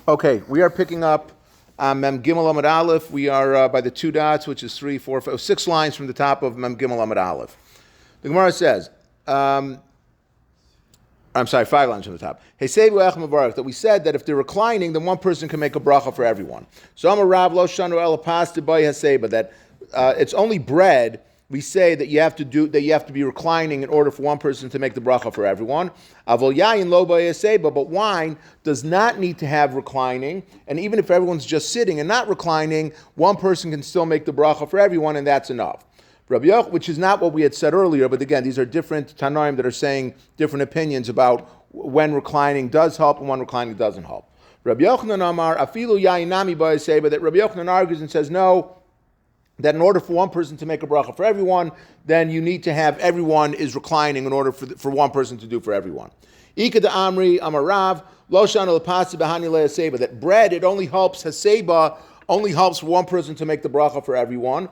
Okay, we are picking up Mem Gimel Amud Aleph. We are by the two dots, which is 3, 4, 5, 6 lines from the top of Mem Gimel Amud Aleph. The Gemara says, I'm sorry, 5 lines from the top. That we said that if they're reclining, then one person can make a bracha for everyone. So I'm a Rav Lo Shanu El Pasta by Haseba, that it's only bread. We say that you have to be reclining in order for one person to make the bracha for everyone. Avol yayin lo ba'yaseba, but wine does not need to have reclining, and even if everyone's just sitting and not reclining, one person can still make the bracha for everyone, and that's enough. Rabbi Yochanan, which is not what we had said earlier, but again, these are different Tanoim that are saying different opinions about when reclining does help and when reclining doesn't help. Rabbi Yochanan Amar afilu yayin nami ba'yaseba, that Rabbi Yochanan argues and says no, that in order for one person to make a bracha for everyone, then you need to have everyone is reclining in order for one person to do for everyone. Ika de Amri Amarav Lo Shanu L'Pasi Behani LeHaseba, that bread, it only helps Haseba, only helps for one person to make the bracha for everyone.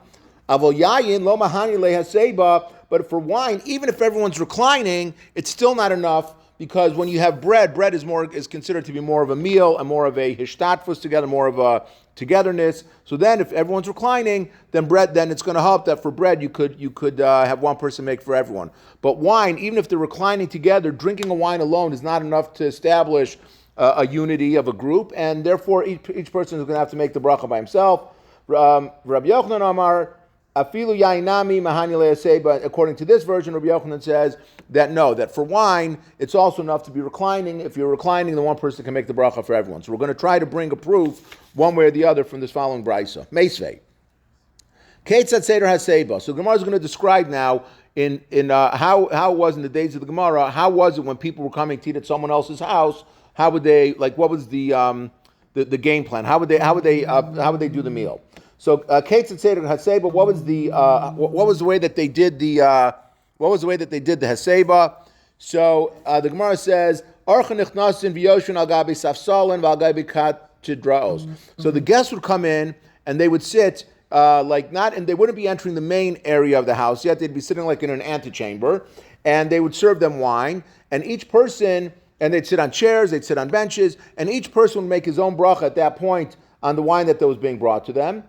Avol Yayin Lo Mahani LeHaseba, but for wine, even if everyone's reclining, it's still not enough, because when you have bread is considered to be more of a meal and more of a hishtatfus together, more of a togetherness. So then, if everyone's reclining, then it's going to help that for bread you could have one person make for everyone. But wine, even if they're reclining together, drinking a wine alone is not enough to establish a unity of a group, and therefore each person is going to have to make the bracha by himself. Rabbi Yochanan Amar afilu yainami mahani le'aseba. According to this version, Rabbi Yochanan says that no, that for wine, it's also enough to be reclining. If you're reclining, then one person can make the bracha for everyone. So we're going to try to bring a proof one way or the other from this following brisa. Meisvei. Ketzat seder haseba. So Gemara is going to describe now in how it was in the days of the Gemara. How was it when people were coming to eat at someone else's house? How would they, what was the game plan? How would they do the meal? So Ketzat seder haseba. What was the way that they did the haseba? So the Gemara says, Archa nichnasin v'yoshin al gabi safsalin v'al gabi kat. So the guests would come in and they would sit and they wouldn't be entering the main area of the house yet. They'd be sitting like in an antechamber, and they would serve them wine. And each person, and they'd sit on chairs, they'd sit on benches, and each person would make his own bracha at that point on the wine that was being brought to them.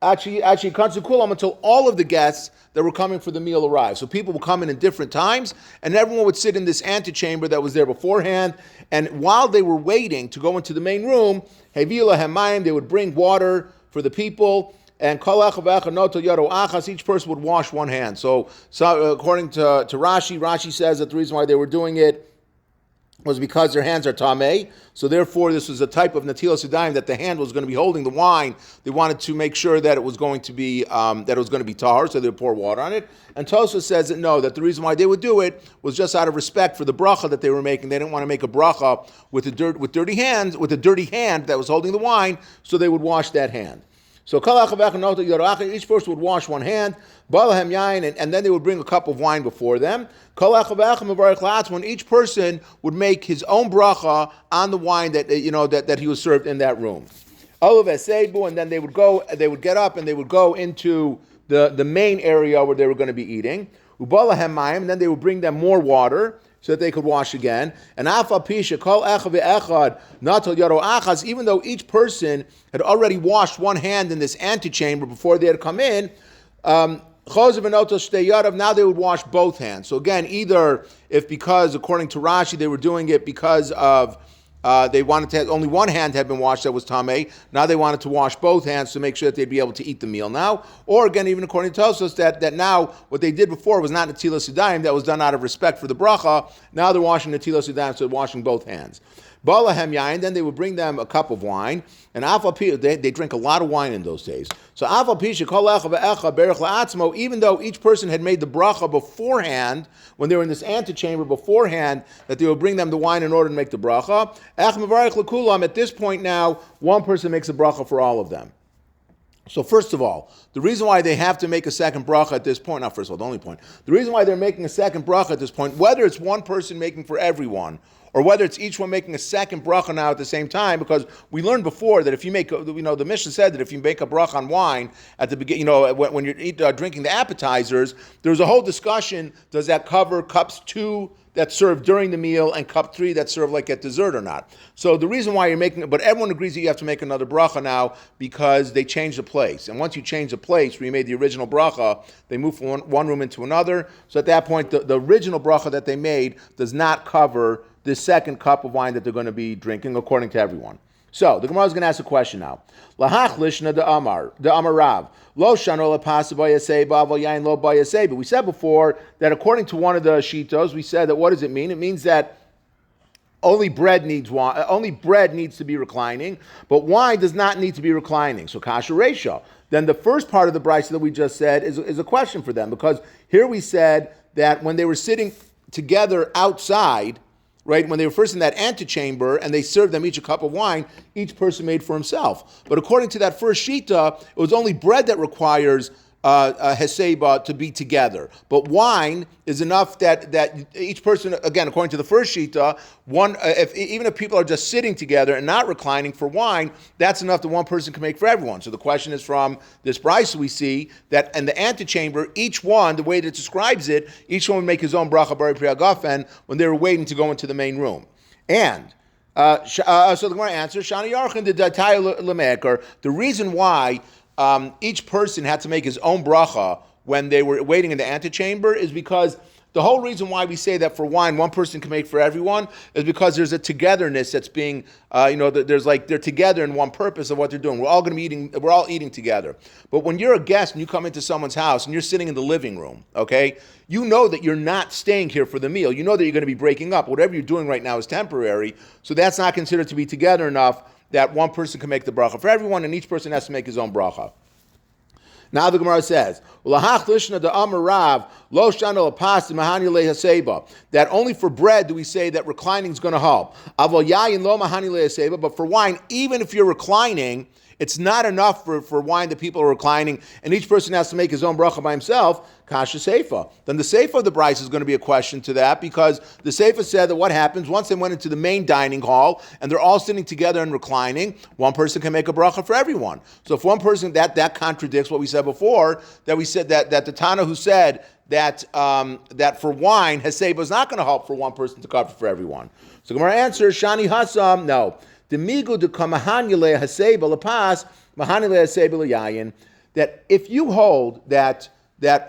Actually, Kansukulam, until all of the guests that were coming for the meal arrived. So people would come in different times, and everyone would sit in this antechamber that was there beforehand. And while they were waiting to go into the main room, Hevila Hamayim, they would bring water for the people, and each person would wash one hand. So according to Rashi says that the reason why they were doing it was because their hands are tamei, so therefore this was a type of natilas yadayim, that the hand was going to be holding the wine. They wanted to make sure that it was going to be tahor, so they would pour water on it. And Tosfos says that no, that the reason why they would do it was just out of respect for the bracha that they were making. They didn't want to make a bracha with dirty hands, with a dirty hand that was holding the wine, so they would wash that hand. So each person would wash one hand, and then they would bring a cup of wine before them. When each person would make his own bracha on the wine that he was served in that room. And then they would get up and they would go into the main area where they were going to be eating. And then they would bring them more water so that they could wash again. And even though each person had already washed one hand in this antechamber before they had come in, now they would wash both hands. So again, either because according to Rashi they were doing it because of they wanted to have, only one hand had been washed that was tamei. Now they wanted to wash both hands to make sure that they'd be able to eat the meal now. Or again, even according to Tosfos, that now what they did before was not natilas yadayim, that was done out of respect for the bracha. Now they're washing natilas yadayim, so they're washing both hands. Balahem yain, then they would bring them a cup of wine, and they drink a lot of wine in those days. So even though each person had made the bracha beforehand, when they were in this antechamber beforehand, that they would bring them the wine in order to make the bracha. At this point now, one person makes a bracha for all of them. So first of all, the reason why they have to make a second bracha at this point, not first of all, the only point, the reason why they're making a second bracha at this point, whether it's one person making for everyone, or whether it's each one making a second bracha now at the same time, because we learned before that if you make, the Mishnah said that if you make a bracha on wine at the beginning, when you're drinking the appetizers, there's a whole discussion, does that cover cups 2 that's served during the meal and cup 3 that's served like at dessert or not? So the reason why you're making it, but everyone agrees that you have to make another bracha now because they changed the place. And once you change the place where you made the original bracha, they move from one room into another. So at that point, the original bracha that they made does not cover this second cup of wine that they're going to be drinking, according to everyone. So the Gemara is going to ask a question now. Lahachlishna de Amar Rav. Lo shano lepasa bayaseba avo yain lo bayaseba. We said before that according to one of the shitos, we said that what does it mean? It means that only bread needs to be reclining, but wine does not need to be reclining. So kasha resha. Then the first part of the brisa that we just said is a question for them, because here we said that when they were sitting together outside, right, when they were first in that antechamber and they served them each a cup of wine, each person made for himself. But according to that first shita, it was only bread that requires heseba to be together. But wine is enough that each person, again, according to the first shita, even if people are just sitting together and not reclining for wine, that's enough that one person can make for everyone. So the question is from this brisa we see that in the antechamber, each one, the way that it describes it, each one would make his own bracha bari priya gafen when they were waiting to go into the main room. And so the Gemara answers, Shani Yarchin the Dataya Lemeker, the reason why each person had to make his own bracha when they were waiting in the antechamber is because the whole reason why we say that for wine one person can make for everyone is because there's a togetherness that's being, they're together in one purpose of what they're doing. We're all eating together. But when you're a guest and you come into someone's house and you're sitting in the living room, okay, you know that you're not staying here for the meal. You know that you're going to be breaking up. Whatever you're doing right now is temporary, so that's not considered to be together enough that one person can make the bracha for everyone, and each person has to make his own bracha. Now the Gemara says, that only for bread do we say that reclining is going to help. But for wine, even if you're reclining, it's not enough for wine that people are reclining, and each person has to make his own bracha by himself. Kasha seifa. Then the seifa of the brisa is going to be a question to that, because the seifa said that what happens once they went into the main dining hall and they're all sitting together and reclining, one person can make a bracha for everyone. So if one person, that contradicts what we said before, that we said that the Tana who said that for wine, heseba is not going to help for one person to cover for everyone. So Gemara answers, Shani Hasam, no. That if you hold that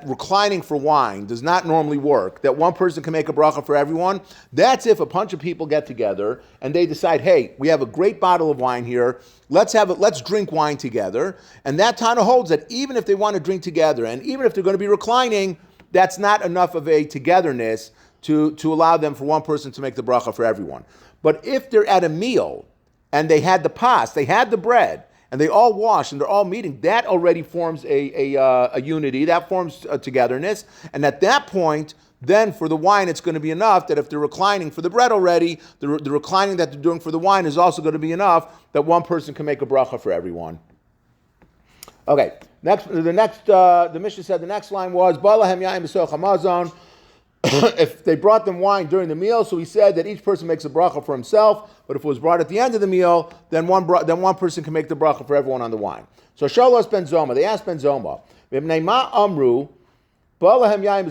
reclining for wine does not normally work, that one person can make a bracha for everyone, that's if a bunch of people get together and they decide, hey, we have a great bottle of wine here, let's drink wine together. And that Tana holds that even if they want to drink together and even if they're going to be reclining, that's not enough of a togetherness to allow them for one person to make the bracha for everyone. But if they're at a meal and they had the pas, they had the bread, and they all wash and they're all meeting, that already forms a unity, that forms a togetherness. And at that point, then for the wine, it's going to be enough that if they're reclining for the bread already, the reclining that they're doing for the wine is also going to be enough that one person can make a bracha for everyone. Okay, the Mishnah said the next line was, Balahem yaim b'soch hamazon. If they brought them wine during the meal, so he said that each person makes a bracha for himself, but if it was brought at the end of the meal, then one person can make the bracha for everyone on the wine. So Shalos ben Zoma, they asked Ben Zoma, amru, that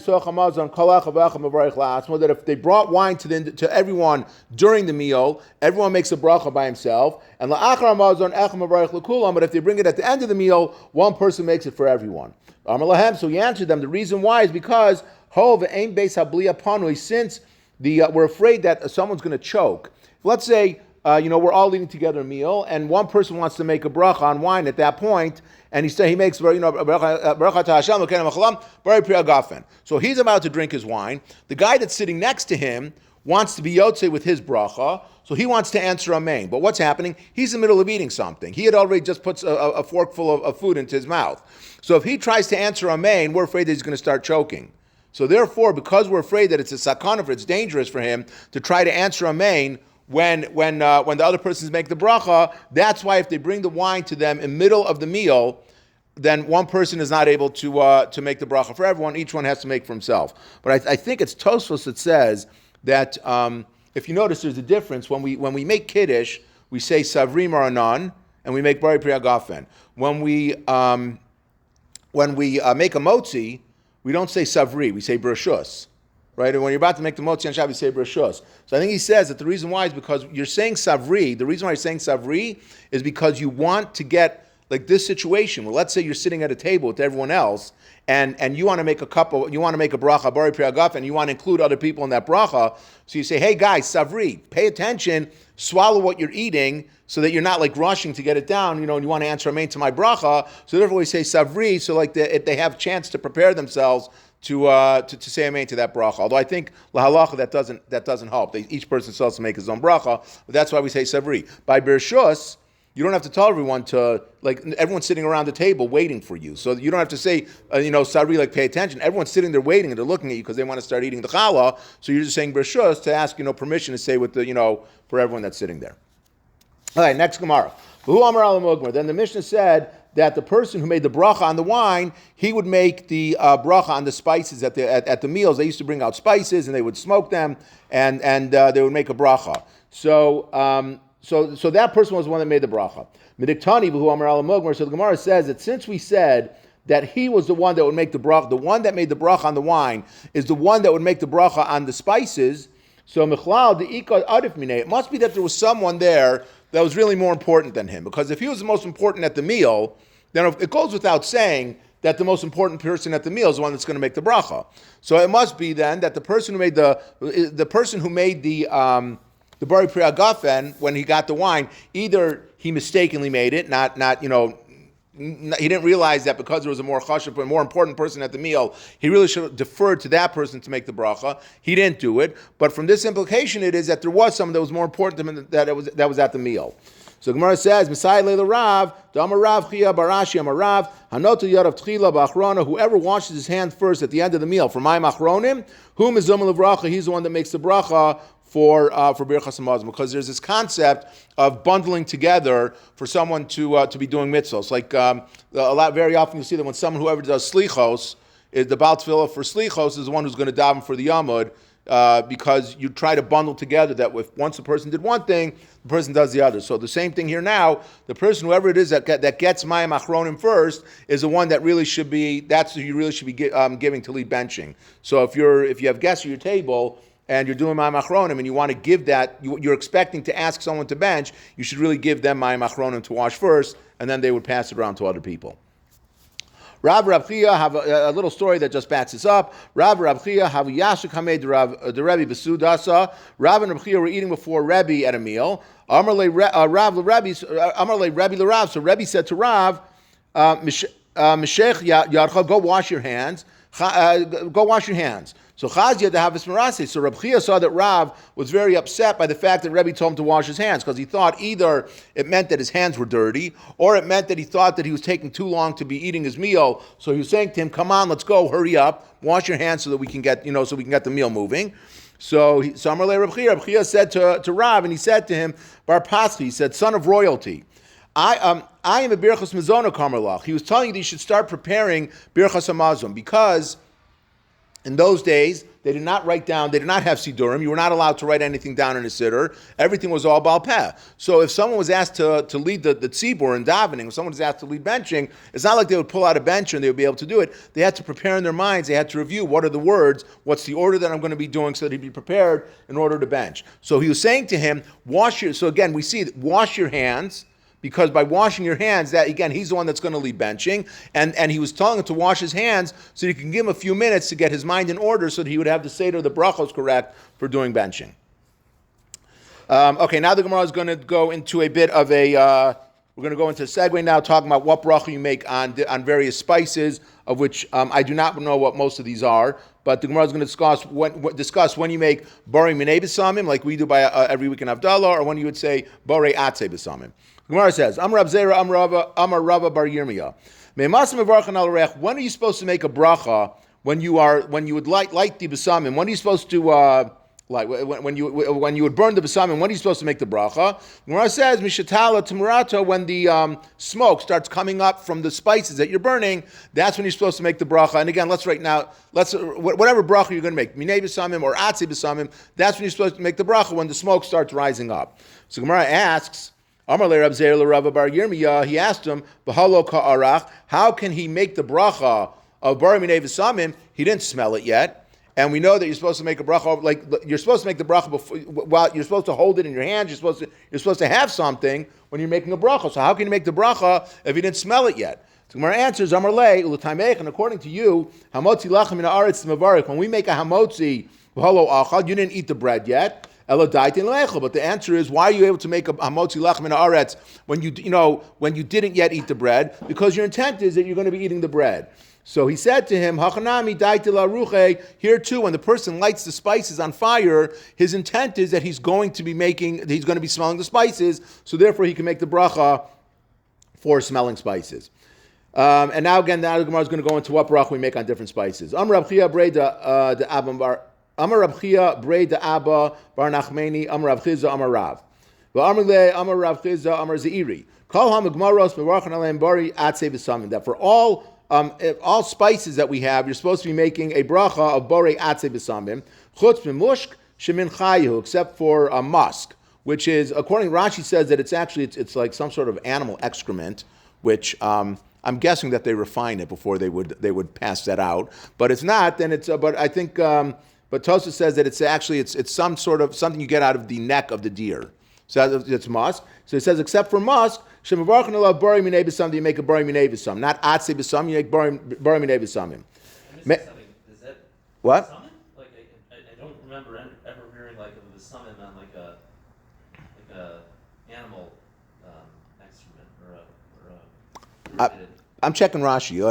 if they brought wine to everyone during the meal, everyone makes a bracha by himself, and but if they bring it at the end of the meal, one person makes it for everyone. So he answered them, the reason why is because since we're afraid that someone's going to choke. Let's say we're all eating together a meal, and one person wants to make a bracha on wine at that point, and he makes bracha to Hashem. So he's about to drink his wine. The guy that's sitting next to him wants to be yotze with his bracha, so he wants to answer amen. But what's happening? He's in the middle of eating something. He had already just put a forkful of food into his mouth. So if he tries to answer amen, we're afraid that he's going to start choking. So therefore, because we're afraid that it's a sakana, it's dangerous for him to try to answer amen when the other persons make the bracha, that's why if they bring the wine to them in the middle of the meal, then one person is not able to make the bracha for everyone. Each one has to make for himself. But I think it's Tosfos that says that if you notice, there's a difference. When we make Kiddush, we say Savri Maranan, and we make Bari Priyagafen. When we make a Motzi, we don't say Savri, we say Berachos. Right? And when you're about to make the Motzi on Shabbat, you say Berachos. So I think he says that the reason why is because you're saying Savri. The reason why you're saying Savri is because you want to get, like this situation, well, let's say you're sitting at a table with everyone else, and you want to make a bracha, Bari Priyagaf, and you want to include other people in that bracha. So you say, hey guys, Savri, pay attention, swallow what you're eating, so that you're not like rushing to get it down, and you want to answer amen to my bracha. So therefore we say Savri, so like they have a chance to prepare themselves to say amen to that bracha. Although I think lahalacha that doesn't help. Each person still has to make his own bracha, but that's why we say Savri. By Berachos, you don't have to tell everyone everyone's sitting around the table waiting for you. So you don't have to say, Savri, like pay attention. Everyone's sitting there waiting and they're looking at you because they want to start eating the challah. So you're just saying Berachos to ask, permission to say with for everyone that's sitting there. All right, next Gemara. Then the Mishnah said that the person who made the bracha on the wine, he would make the bracha on the spices at the meals. They used to bring out spices and they would smoke them, and they would make a bracha. So that person was the one that made the bracha. So the Gemara says that since we said that he was the one that would make the bracha, the one that made the bracha on the wine is the one that would make the bracha on the spices. So it must be that there was someone there that was really more important than him. Because if he was the most important at the meal, then it goes without saying that the most important person at the meal is the one that's going to make the bracha. So it must be then that the person who made the Bari Priyagafen, when he got the wine, either he mistakenly made it, he didn't realize that because there was a more chashuv, a more important person at the meal, he really should have deferred to that person to make the bracha. He didn't do it, but from this implication, it is that there was someone that was more important to him that was at the meal. So Gemara says, "Misai leila Rav, Damar Rav Chia Barashi Amar Rav, Hanotu Yarav Tchila B'Achrona." Whoever washes his hands first at the end of the meal, for Mayim Achronim, whom is Zomel Bracha, he's the one that makes the bracha for Berachos Hamazon, because there's this concept of bundling together for someone to be doing mitzvahs. Like very often you see that when whoever does slichos, is the Baal Tefillah for slichos is the one who's going to daven for the Amud, because you try to bundle together that once the person did one thing, the person does the other. So the same thing here now, the person, whoever it is that gets Mayim Achronim first, is the one that really should be, that's who you really should be giving to lead benching. So if you have guests at your table, and you're doing Mayim Achronim, and you want to give that, you're expecting to ask someone to bench, you should really give them Mayim Achronim to wash first, and then they would pass it around to other people. Rav Chia have a little story that just backs this up. Rav Chia have Yashuk Hamed the Rebbe Besudasa. Rav and Rav Chia were eating before Rebbe at a meal. Amarle Rebbe Rav. So Rebbe said to Rav, Mishech Yadcha, go wash your hands. Go wash your hands. So Chazia to have his marase. So Reb Chia saw that Rav was very upset by the fact that Rebbe told him to wash his hands, because he thought either it meant that his hands were dirty, or it meant that he thought that he was taking too long to be eating his meal. So he was saying to him, "Come on, let's go, hurry up, wash your hands so that we can get the meal moving." So Amarle Reb Chia said to Rav, and he said to him, Bar Paschi, he said, "Son of royalty, I am a Berachos Mezona Kamerlach." He was telling you that you should start preparing Berachos Hamazon, because in those days, they did not write down, they did not have Sidurim. You were not allowed to write anything down in a Siddur. Everything was all Baal Peh. So if someone was asked to lead the tzibur in davening, if someone was asked to lead benching, it's not like they would pull out a bench and they would be able to do it. They had to prepare in their minds. They had to review what are the words, what's the order that I'm going to be doing, so that he'd be prepared in order to bench. So he was saying to him, so again, we see, wash your hands, because by washing your hands, that again, he's the one that's going to lead benching, and he was telling him to wash his hands so you can give him a few minutes to get his mind in order, so that he would have the Seder, the Berachos correct for doing benching. Okay, now the Gemara is going to go into a bit of we're going to go into a segue now, talking about what bracha you make on various spices, of which I do not know what most of these are, but the Gemara is going to discuss when you make Bari Minei B'Samim, like we do by every week in Havdalah, or when you would say Bari Atzei B'Samim. Gemara says, Amar Rav Zera, Amar Rava Bar Yirmiyah. When are you supposed to make a bracha when you would light the besamim? When are you supposed to like when you would burn the besamim, when are you supposed to make the bracha? Gemara says mishatala tamurato, when the smoke starts coming up from the spices that you're burning, that's when you're supposed to make the bracha. And again, whatever bracha you're going to make, minei besamim or atzi besamim, that's when you're supposed to make the bracha, when the smoke starts rising up. So Gemara asks, Amar le Rab Zeir le Rava bar Yirmiyah, he asked him, B'halo ka'arach, how can he make the bracha of bari minei besamim? He didn't smell it yet. And we know that you're supposed to make a bracha, like you're supposed to make the bracha before, while you're supposed to hold it in your hand. You're supposed to have something when you're making a bracha. So how can you make the bracha if you didn't smell it yet? So Gemara answers, Amar le ulatameich, and according to you, hamotzi lachem min haaretz mavarich. When we make a hamotzi b'halo achal, you didn't eat the bread yet. Ela daitin leichel. But the answer is, why are you able to make a hamotzi lachem min haaretz when you didn't yet eat the bread? Because your intent is that you're going to be eating the bread. So he said to him, Hachanami daitila ruche. Here too, when the person lights the spices on fire, his intent is that he's going to be smelling the spices, so therefore he can make the bracha for smelling spices. And now again, the Gemara is going to go into what bracha we make on different spices. Amar Rab Chia brei da Abba bar Nachmeni, Amar Rav Chizda, Amar Rav. Amar le, Amar Rav Chizda, Amar Zeiri. Kol hamagmaros mevarchan aleim bari atzei v'samim. That for all spices that we have, you're supposed to be making a bracha of borei atzei b'samim, chutz b'mushk shemin chayu, except for musk, which is, according to Rashi, says that it's like some sort of animal excrement, which I'm guessing that they refine it before they would pass that out. But it's not. Then it's. But I think. But Tosfos says that it's some sort of something you get out of the neck of the deer. So it's musk. So it says except for musk. Shemavarchan alav bari minei b'samim, you make a bari minei b'samim. Not atzei b'samim, you make bari minei b'samim. Is that what? B'samim? Like I don't remember ever hearing like of b'samim on like a animal excrement or a I'm checking Rashi.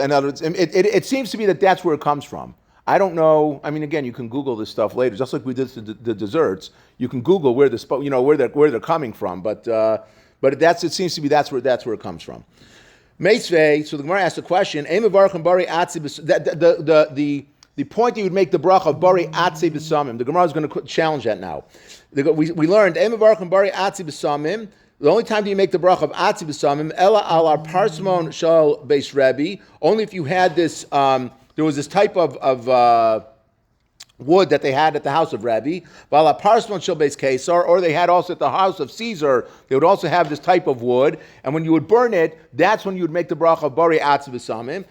In other words, it seems to me that's where it comes from. I don't know. I mean, again, you can Google this stuff later, just like we did the desserts. You can Google where they're coming from, but it seems to be that's where it comes from. Meisvei. So the Gemara asked the question: the point that you would make the bracha of bari atzei b'samim. The Gemara is going to challenge that now. We learned bari atzei b'samim. The only time that you make the bracha of atzei b'samim, ela al ar parsimon shal beis Rebbe, only if you had this. There was this type of wood that they had at the house of Rabbi, or they had also at the house of Caesar. They would also have this type of wood, and when you would burn it, that's when you would make the bracha of bari atzei b'samim.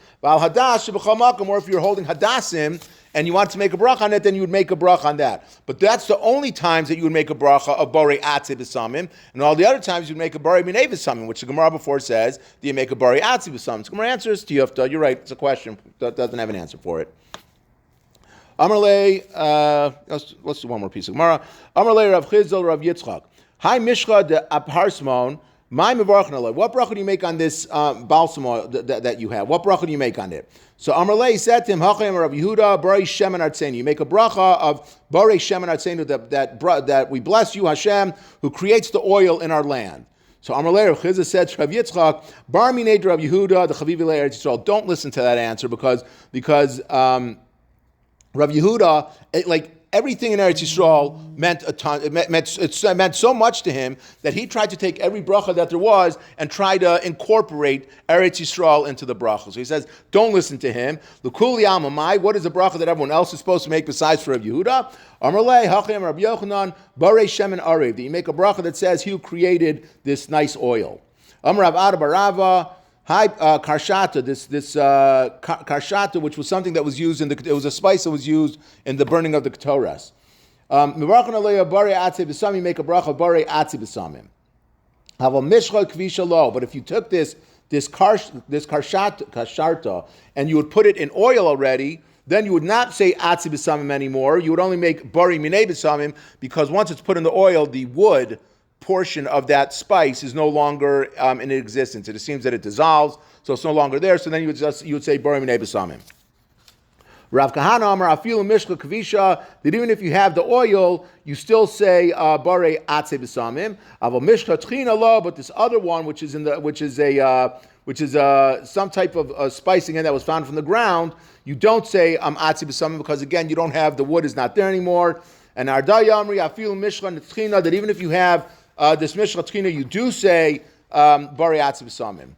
Or if you're holding hadassim and you want to make a bracha on it, then you would make a bracha on that. But that's the only times that you would make a bracha of bari atzei b'samim, and all the other times you would make a bari minei b'samim, which the Gemara before says, do you make a bari atzei b'samim? So Gemara answers to Yufta, you're right, it's a question that doesn't have an answer for it. Amarle, let's do one more piece of Gemara. Amarle Rav Chizda Rav Yitzchak. Hi Mishcha de Aparsmon. My mevarchan. What bracha do you make on this balsam that you have? What bracha do you make on it? So Amarle said to him, Hachem Rav Yehuda Bari Shemen Artzenu. You make a bracha of Bari Shemen Artzenu, that we bless you, Hashem, who creates the oil in our land. So Amarle Rav Chizda said to Rav Yitzchak, Bar Minei Rav Yehuda the Chaviv Eretz Yisrael. Don't listen to that answer because Rav Yehuda, everything in Eretz Yisrael meant a ton. It meant so much to him that he tried to take every bracha that there was and try to incorporate Eretz Yisrael into the bracha. So he says, don't listen to him. L'kuli amamai. What is the bracha that everyone else is supposed to make besides for Rav Yehuda? Amarle hachem Rav Yochanan barei shemen arev. That you make a bracha that says he who created this nice oil. Amar Rav Ada Barava. Hi, karshata, this karshata, which was something that was used it was a spice that was used in the burning of the ketoras. Mivarchan aleya bari atzei b'samim, make a bracha bari atzei b'samim. Have a mishcha kvisha lo. But if you took this karsharta and you would put it in oil already, then you would not say atzei b'samim anymore. You would only make bari minei b'samim, because once it's put in the oil, the wood portion of that spice is no longer in existence. It seems that it dissolves, so it's no longer there. So then you would say bari minei b'samim. Rav Kahana Amar afilu mishcha kavisha, that even if you have the oil, you still say bari atzei b'samim. Aval mishcha tchina lo, but this other one, which is some type of spice again that was found from the ground, you don't say atzei b'samim, because again you don't have, the wood is not there anymore. And Arda Yamri Afil Mishcha Tchina, that even if you have this Mishcha Tchina, you do say Bari Atzib Samim.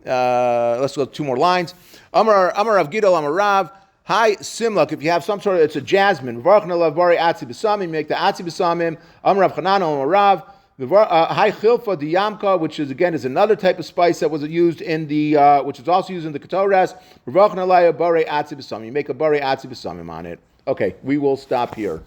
Let's go 2 more lines. Amar Rav Gidol Amar Rav. Hi Simlak. If you have some sort of, it's a jasmine. V'varchna lav bari atzib b'samim. Make the atzib b'samim. Amar Rav Chanana Amar Rav. Hi Chilfa Diyamka, which is again is another type of spice that was used in the which is also used in the Ketores. V'varchna lav bari atzib b'samim. You make a bari atzib b'samim on it. Okay, we will stop here.